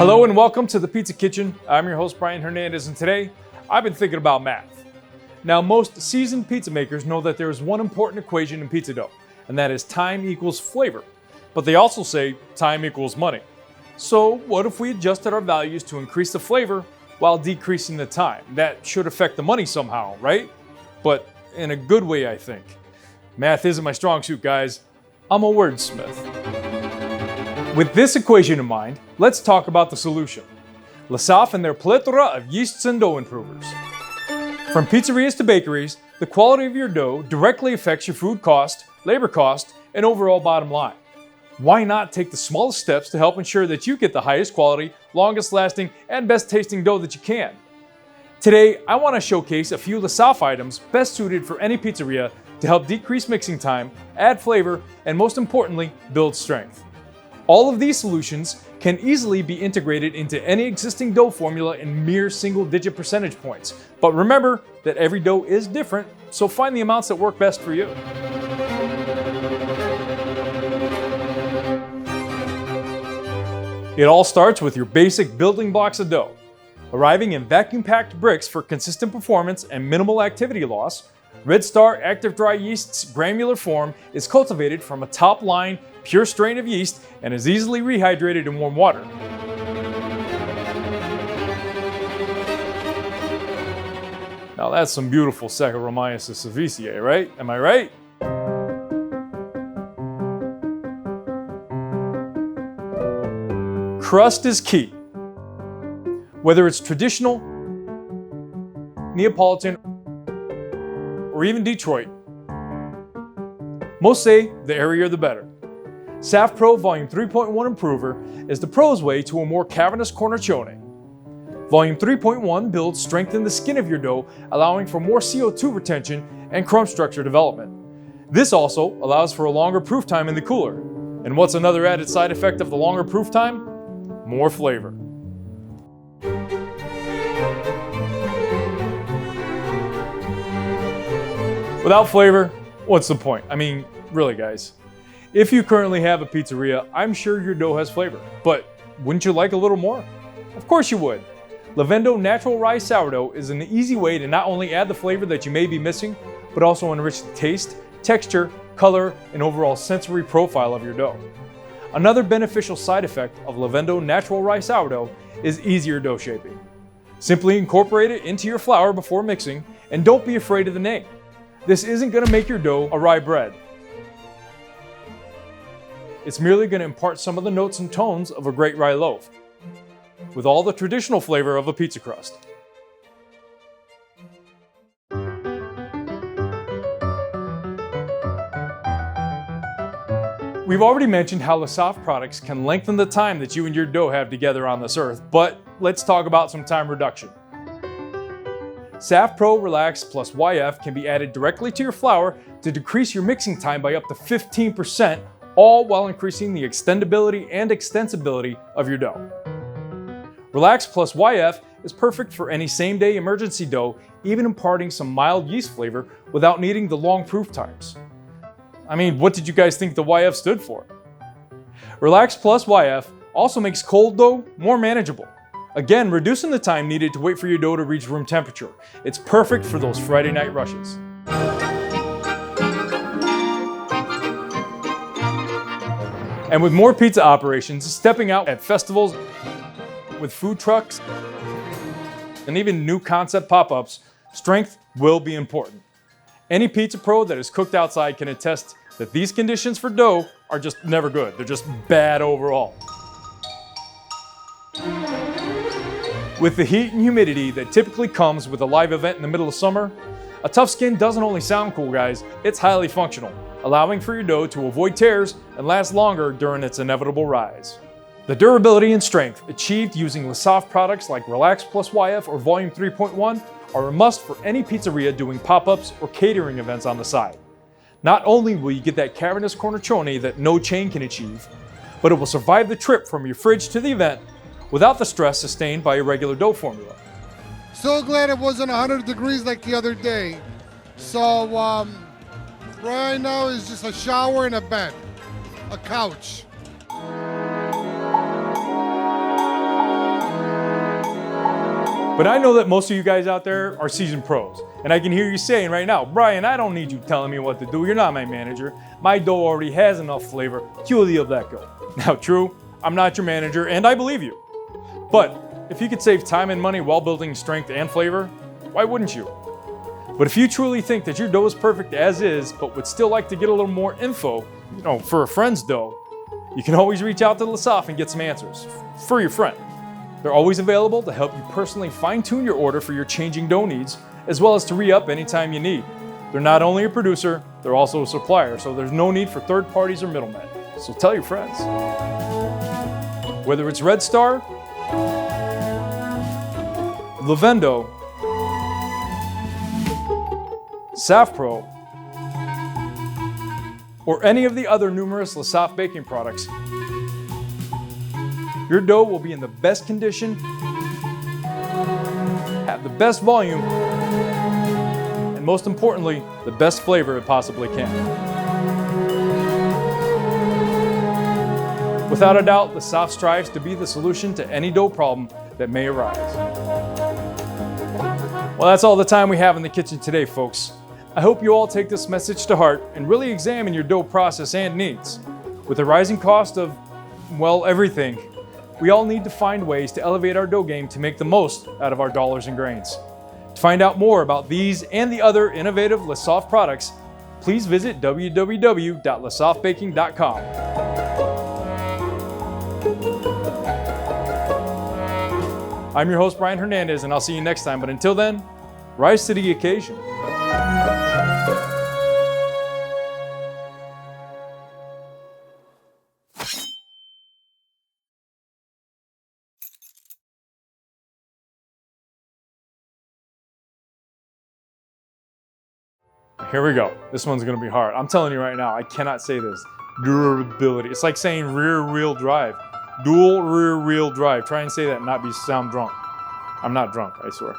Hello and welcome to the Pizza Kitchen. I'm your host, Brian Hernandez, and today I've been thinking about math. Now, most seasoned pizza makers know that there is one important equation in pizza dough, and that is time equals flavor. But they also say time equals money. So what if we adjusted our values to increase the flavor while decreasing the time? That should affect the money somehow, right? But in a good way, I think. Math isn't my strong suit, guys. I'm a wordsmith. With this equation in mind, let's talk about the solution. Lesaffre and their plethora of yeasts and dough improvers. From pizzerias to bakeries, the quality of your dough directly affects your food cost, labor cost, and overall bottom line. Why not take the smallest steps to help ensure that you get the highest quality, longest lasting, and best tasting dough that you can? Today, I want to showcase a few Lesaffre items best suited for any pizzeria to help decrease mixing time, add flavor, and most importantly, build strength. All of these solutions can easily be integrated into any existing dough formula in mere single-digit percentage points. But remember that every dough is different, so find the amounts that work best for you. It all starts with your basic building blocks of dough. Arriving in vacuum-packed bricks for consistent performance and minimal activity loss, Red Star Active Dry Yeast's granular form is cultivated from a top-line, pure strain of yeast and is easily rehydrated in warm water. Now that's some beautiful Saccharomyces cerevisiae, right? Am I right? Crust is key. Whether it's traditional, Neapolitan, or even Detroit, most say the airier the better. Lesaffre Pro Volume 3.1 Improver is the pro's way to a more cavernous cornicione. Volume 3.1 builds strength in the skin of your dough, allowing for more CO2 retention and crumb structure development. This also allows for a longer proof time in the cooler. And what's another added side effect of the longer proof time? More flavor. Without flavor, what's the point? I mean, really, guys. If you currently have a pizzeria, I'm sure your dough has flavor, but wouldn't you like a little more? Of course you would. Lavendo Natural Rye Sourdough is an easy way to not only add the flavor that you may be missing, but also enrich the taste, texture, color, and overall sensory profile of your dough. Another beneficial side effect of Lavendo Natural Rye Sourdough is easier dough shaping. Simply incorporate it into your flour before mixing, and don't be afraid of the name. This isn't going to make your dough a rye bread. It's merely going to impart some of the notes and tones of a great rye loaf, with all the traditional flavor of a pizza crust. We've already mentioned how Lesaffre products can lengthen the time that you and your dough have together on this earth, but let's talk about some time reduction. Lesaffre Pro Relax Plus YF can be added directly to your flour to decrease your mixing time by up to 15%, all while increasing the extendability and extensibility of your dough. Relax Plus YF is perfect for any same-day emergency dough, even imparting some mild yeast flavor without needing the long proof times. I mean, what did you guys think the YF stood for? Relax Plus YF also makes cold dough more manageable. Again, reducing the time needed to wait for your dough to reach room temperature. It's perfect for those Friday night rushes. And with more pizza operations stepping out at festivals, with food trucks, and even new concept pop-ups, strength will be important. Any pizza pro that is cooked outside can attest that these conditions for dough are just never good. They're just bad overall. With the heat and humidity that typically comes with a live event in the middle of summer, a tough skin doesn't only sound cool, guys, it's highly functional, allowing for your dough to avoid tears and last longer during its inevitable rise. The durability and strength achieved using Lesaffre products like Relax Plus YF or Volume 3.1 are a must for any pizzeria doing pop-ups or catering events on the side. Not only will you get that cavernous cornicione that no chain can achieve, but it will survive the trip from your fridge to the event without the stress sustained by a regular dough formula. So glad it wasn't 100 degrees like the other day. So right now is just a shower and a bed, a couch. But I know that most of you guys out there are seasoned pros, and I can hear you saying right now, Brian, I don't need you telling me what to do. You're not my manager. My dough already has enough flavor. Cue the Obleco. Now, true, I'm not your manager, and I believe you. But if you could save time and money while building strength and flavor, why wouldn't you? But if you truly think that your dough is perfect as is, but would still like to get a little more info, for a friend's dough, you can always reach out to Lesaffre and get some answers for your friend. They're always available to help you personally fine-tune your order for your changing dough needs, as well as to re-up anytime you need. They're not only a producer, they're also a supplier, so there's no need for third parties or middlemen. So tell your friends. Whether it's Red Star, Lavendo, Lesaffre, or any of the other numerous Lesaffre baking products, your dough will be in the best condition, have the best volume, and most importantly, the best flavor it possibly can. Without a doubt, Lesaffre strives to be the solution to any dough problem that may arise. Well, that's all the time we have in the kitchen today, folks. I hope you all take this message to heart and really examine your dough process and needs. With the rising cost of, everything, we all need to find ways to elevate our dough game to make the most out of our dollars and grains. To find out more about these and the other innovative Lesaffre products, please visit www.lesaffrebaking.com. I'm your host, Brian Hernandez, and I'll see you next time. But until then, rise to the occasion. Here we go. This one's gonna be hard. I'm telling you right now, I cannot say this. Durability. It's like saying rear wheel drive. Dual rear wheel drive. Try and say that and not sound drunk. I'm not drunk, I swear.